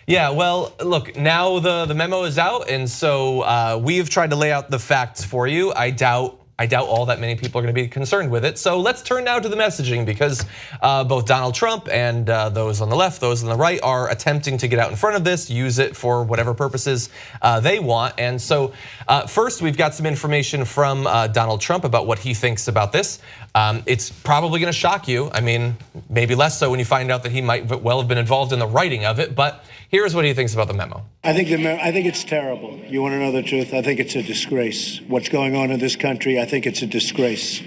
Yeah, well, look, now the memo is out, and so we've tried to lay out the facts for you. I doubt all that many people are going to be concerned with it. So let's turn now to the messaging, because both Donald Trump and those on the left, those on the right are attempting to get out in front of this, use it for whatever purposes they want. And so first, we've got some information from Donald Trump about what he thinks about this. It's probably going to shock you. I mean, maybe less so when you find out that he might well have been involved in the writing of it, but here's what he thinks about the memo. I think it's terrible. You want to know the truth? I think it's a disgrace. What's going on in this country, I think it's a disgrace.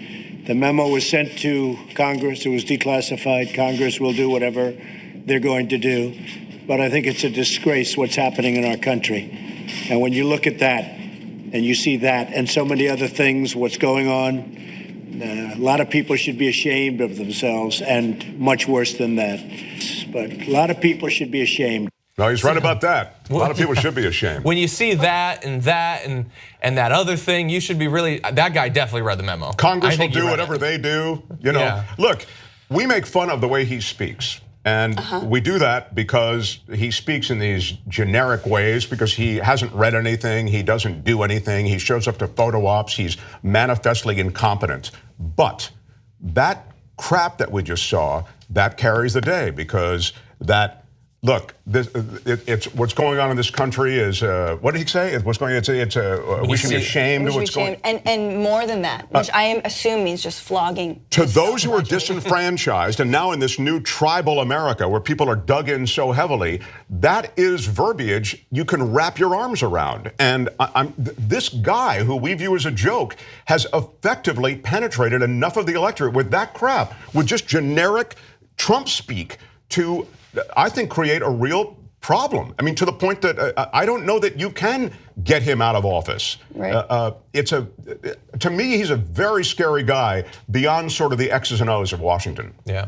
The memo was sent to Congress. It was declassified. Congress will do whatever they're going to do. But I think it's a disgrace what's happening in our country. And when you look at that and you see that and so many other things, what's going on, a lot of people should be ashamed of themselves, and much worse than that. But a lot of people should be ashamed. No, he's right about that. A lot of people should be ashamed. When you see that and that other thing, you should be really, that guy definitely read the memo. Congress will do whatever they do. You know, yeah. Look, we make fun of the way he speaks. And we do that because he speaks in these generic ways, because he hasn't read anything, he doesn't do anything, he shows up to photo ops, he's manifestly incompetent. But that crap that we just saw, that carries the day, because that, look, it's what's going on in this country is what did he say? What's going on? We should be ashamed of what's going on. And more than that, which I am assuming means just flogging. To those who are disenfranchised, and now in this new tribal America where people are dug in so heavily, that is verbiage you can wrap your arms around. And this guy, who we view as a joke, has effectively penetrated enough of the electorate with that crap, with just generic Trump speak, to, I think, create a real problem. I mean, to the point that I don't know that you can get him out of office. Right. To me, he's a very scary guy beyond sort of the X's and O's of Washington. Yeah.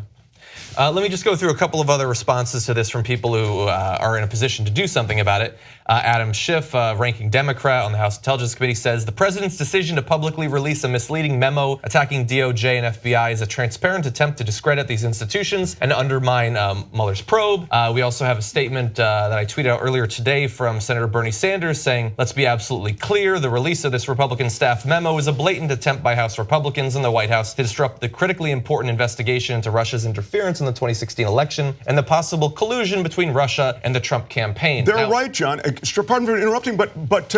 Let me just go through a couple of other responses to this from people who are in a position to do something about it. Adam Schiff, ranking Democrat on the House Intelligence Committee, says the president's decision to publicly release a misleading memo attacking DOJ and FBI is a transparent attempt to discredit these institutions and undermine Mueller's probe. We also have a statement that I tweeted out earlier today from Senator Bernie Sanders saying, let's be absolutely clear, the release of this Republican staff memo is a blatant attempt by House Republicans and the White House to disrupt the critically important investigation into Russia's interference in the 2016 election and the possible collusion between Russia and the Trump campaign. They're right, John. Pardon for interrupting, but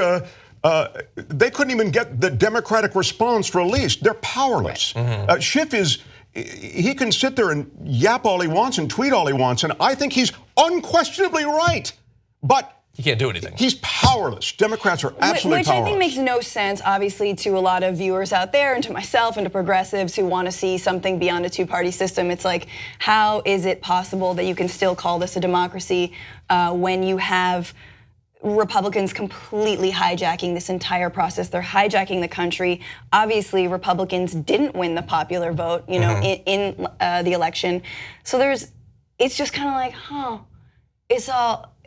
they couldn't even get the Democratic response released. They're powerless. Right. Schiff he can sit there and yap all he wants and tweet all he wants, and I think he's unquestionably right. But he can't do anything. He's powerless. Democrats are absolutely powerless. Which I think makes no sense, obviously, to a lot of viewers out there, and to myself, and to progressives who want to see something beyond a two-party system. It's like, how is it possible that you can still call this a democracy when you have Republicans completely hijacking this entire process? They're hijacking the country. Obviously, Republicans didn't win the popular vote, you know, in the election. So it's just kind of like,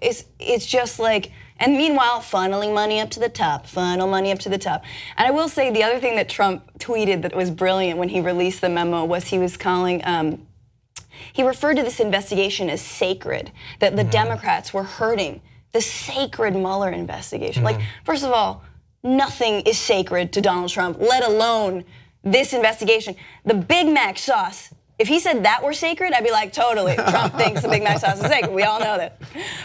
it's just like, and meanwhile, funneling money up to the top, funnel money up to the top. And I will say the other thing that Trump tweeted that was brilliant when he released the memo was he was calling, he referred to this investigation as sacred, that the Democrats were hurting the sacred Mueller investigation. Like, first of all, nothing is sacred to Donald Trump, let alone this investigation. The Big Mac sauce, if he said that were sacred, I'd be like, totally, Trump thinks the Big Mac sauce is sacred. We all know that.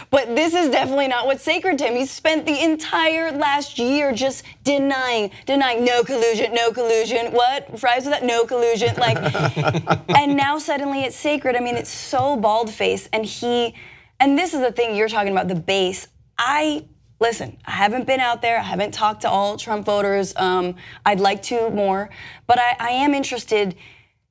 But this is definitely not what's sacred to him. He's spent the entire last year just denying no collusion, no collusion. What? Fries with that? No collusion. Like, and now suddenly it's sacred. I mean, it's so bald-faced, and this is the thing you're talking about, the base. Listen, I haven't been out there. I haven't talked to all Trump voters. I'd like to more. But I am interested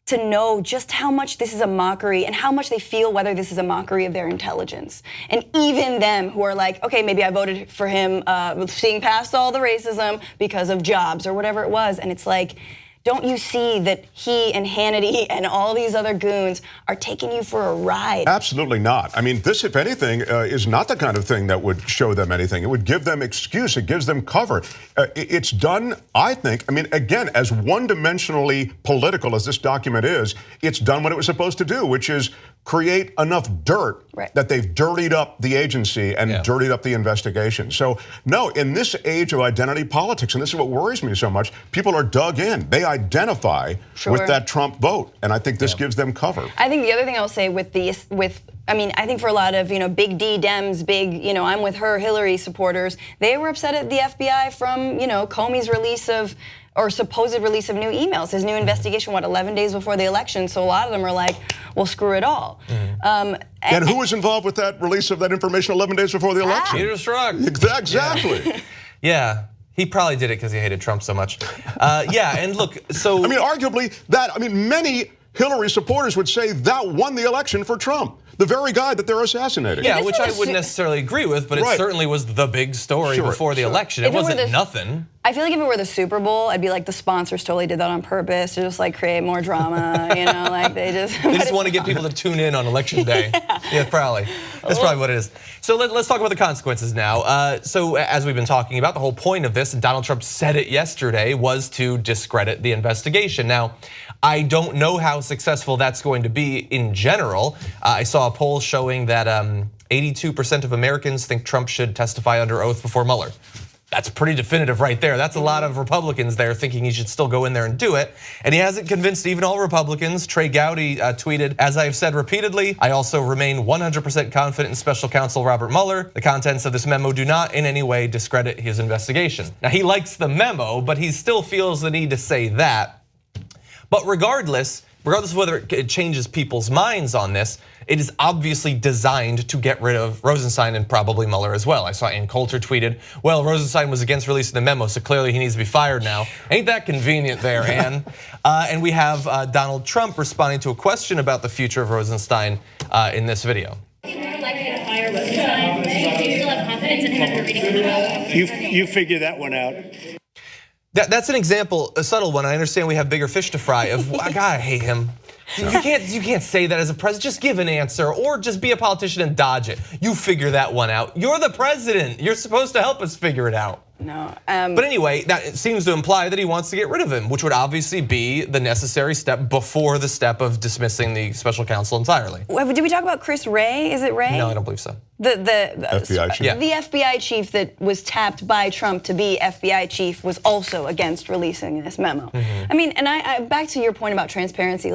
to know just how much this is a mockery and how much they feel whether this is a mockery of their intelligence. And even them who are like, okay, maybe I voted for him seeing past all the racism because of jobs or whatever it was. And it's like, don't you see that he and Hannity and all these other goons are taking you for a ride? Absolutely not. I mean, this, if anything, is not the kind of thing that would show them anything. It would give them excuse. It gives them cover. It's done, I think, I mean, again, as one-dimensionally political as this document is, it's done what it was supposed to do, which is create enough dirt that they've dirtied up the agency and dirtied up the investigation. So no, in this age of identity politics, and this is what worries me so much, people are dug in. They identify with that Trump vote, and I think this gives them cover. I think the other thing I'll say I think for a lot of, big D Dems, big, I'm with her, Hillary supporters, they were upset at the FBI from, Comey's release of, or supposed release of new emails, his new investigation, 11 days before the election. So a lot of them are like, well, screw it all. And who was involved with that release of that information 11 days before the election? Peter Strzok. Exactly. Yeah. He probably did it because he hated Trump so much. And look, so... arguably many Hillary supporters would say that won the election for Trump. The very guy that they're assassinating. Yeah, which I wouldn't necessarily agree with, but it certainly was the big story before the election. It wasn't nothing. I feel like if it were the Super Bowl, I'd be like, the sponsors totally did that on purpose to just create more drama, they just want to get people to tune in on election day. Yeah, probably. That's probably what it is. So let's talk about the consequences now. So as we've been talking about, the whole point of this, and Donald Trump said it yesterday, was to discredit the investigation. Now, I don't know how successful that's going to be in general. I saw a poll showing that 82% of Americans think Trump should testify under oath before Mueller. That's pretty definitive right there. That's a lot of Republicans there thinking he should still go in there and do it. And he hasn't convinced even all Republicans. Trey Gowdy tweeted, "As I have said repeatedly, I also remain 100% confident in Special Counsel Robert Mueller. The contents of this memo do not in any way discredit his investigation." Now, he likes the memo, but he still feels the need to say that. But regardless of whether it changes people's minds on this, it is obviously designed to get rid of Rosenstein and probably Mueller as well. I saw Ann Coulter tweeted, "Well, Rosenstein was against releasing the memo, so clearly he needs to be fired now." Ain't that convenient there, Ann? And we have Donald Trump responding to a question about the future of Rosenstein in this video. Are you more likely to fire Rosenstein? Do you still have confidence in him after reading the memo? You figure that one out. That's an example, a subtle one. I understand we have bigger fish to fry. Of God, I hate him. You can't say that as a president. Just give an answer, or just be a politician and dodge it. You figure that one out. You're the president. You're supposed to help us figure it out. No. But anyway, that seems to imply that he wants to get rid of him, which would obviously be the necessary step before the step of dismissing the special counsel entirely. Did we talk about Chris Wray? Is it Wray? No, I don't believe so. The FBI chief. Yeah. The FBI chief that was tapped by Trump to be FBI chief was also against releasing this memo. I mean, and I back to your point about transparency,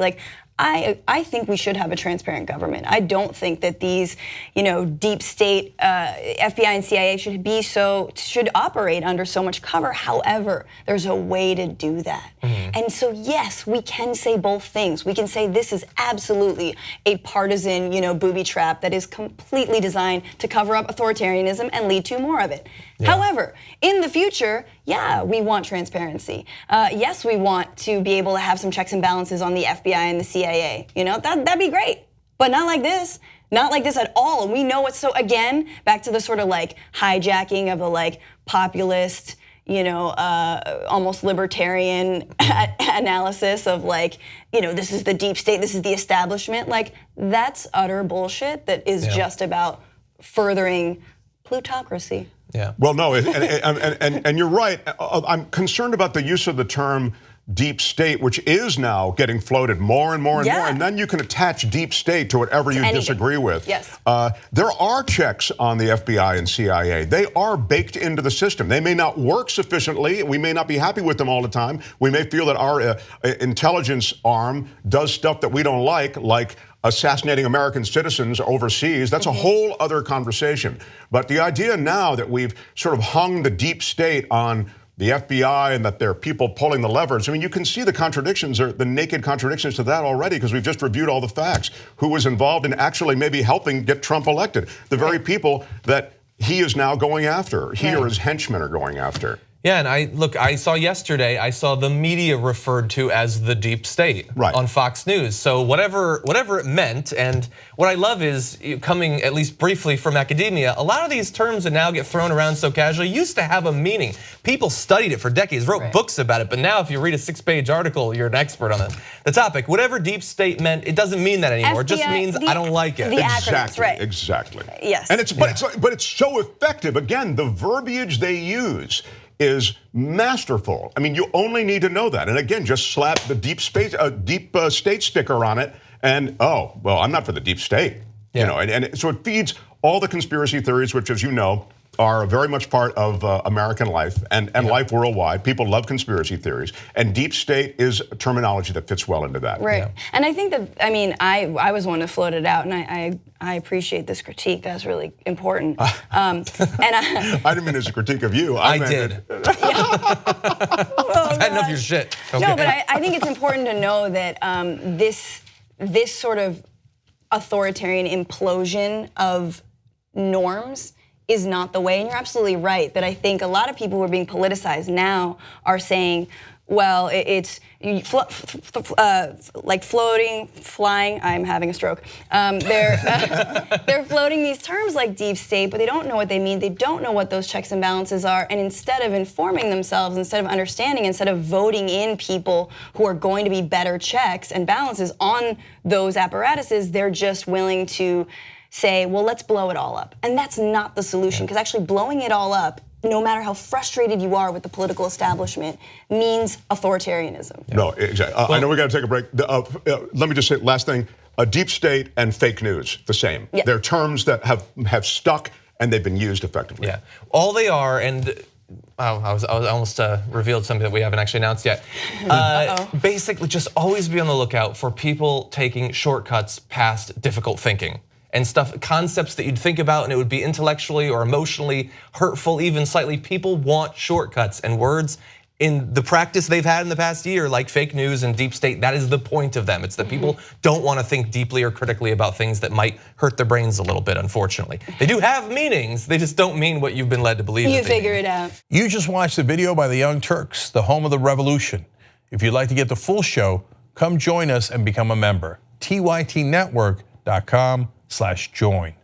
I think we should have a transparent government. I don't think that these, deep state FBI and CIA should operate under so much cover. However, there's a way to do that. And so yes, we can say both things. We can say this is absolutely a partisan, booby trap that is completely designed to cover up authoritarianism and lead to more of it. Yeah. However, in the future, we want transparency. Yes, we want to be able to have some checks and balances on the FBI and the CIA. That'd be great, but not like this. Not like this at all. And we know it. So again, back to the sort of hijacking of the populist, almost libertarian analysis of this is the deep state, this is the establishment. That's utter bullshit that is just about furthering plutocracy. Yeah. Well, no, and you're right. I'm concerned about the use of the term deep state, which is now getting floated more and more and more, and then you can attach deep state to whatever you disagree with. Yes. There are checks on the FBI and CIA. They are baked into the system. They may not work sufficiently. We may not be happy with them all the time. We may feel that our intelligence arm does stuff that we don't like assassinating American citizens overseas. That's a whole other conversation. But the idea now that we've sort of hung the deep state on the FBI and that there are people pulling the levers. I mean, you can see the contradictions, or the naked contradictions to that already, because we've just reviewed all the facts. Who was involved in actually maybe helping get Trump elected? The very people that he is now going after, he or his henchmen are going after. Yeah, and I saw yesterday, I saw the media referred to as the deep state on Fox News. So whatever it meant, and what I love is, coming at least briefly from academia, a lot of these terms that now get thrown around so casually used to have a meaning. People studied it for decades, wrote books about it, but now if you read a 6-page article, you're an expert on the topic. Whatever deep state meant, it doesn't mean that anymore. It just means I don't like it. The acronyms, right. Exactly. Yes. And but it's so effective. Again, the verbiage they use is masterful. I mean, you only need to know that. And again, just slap the deep state sticker on it, And well, I'm not for the deep state. Yeah. You know, and so it feeds all the conspiracy theories, which, as you know, are very much part of American life and life worldwide. People love conspiracy theories, and deep state is a terminology that fits well into that. Right, and I think that, I mean, I was one to float it out, and I appreciate this critique. That's really important. And I didn't mean as a critique of you. I did. I've had enough of your shit. Okay. No, but I think it's important to know that this sort of authoritarian implosion of norms is not the way. And you're absolutely right that I think a lot of people who are being politicized now are saying, well, it's like floating, flying. I'm having a stroke. They're floating these terms like deep state, but they don't know what they mean. They don't know what those checks and balances are. And instead of informing themselves, instead of understanding, instead of voting in people who are going to be better checks and balances on those apparatuses, they're just willing to say, well, let's blow it all up. And that's not the solution, because actually blowing it all up, no matter how frustrated you are with the political establishment, means authoritarianism. Yeah. No, exactly. I know we got to take a break. Let me just say, last thing, deep state and fake news, the same. Yeah. They're terms that have stuck and they've been used effectively. Yeah, all they are, and I almost revealed something that we haven't actually announced yet. Basically, just always be on the lookout for people taking shortcuts past difficult thinking. And stuff, concepts that you'd think about and it would be intellectually or emotionally hurtful, even slightly. People want shortcuts, and words in the practice they've had in the past year, like fake news and deep state, that is the point of them. It's that people don't want to think deeply or critically about things that might hurt their brains a little bit, unfortunately. They do have meanings, they just don't mean what you've been led to believe. You figure it out. You just watched the video by the Young Turks, the home of the revolution. If you'd like to get the full show, come join us and become a member. TYTnetwork.com/join.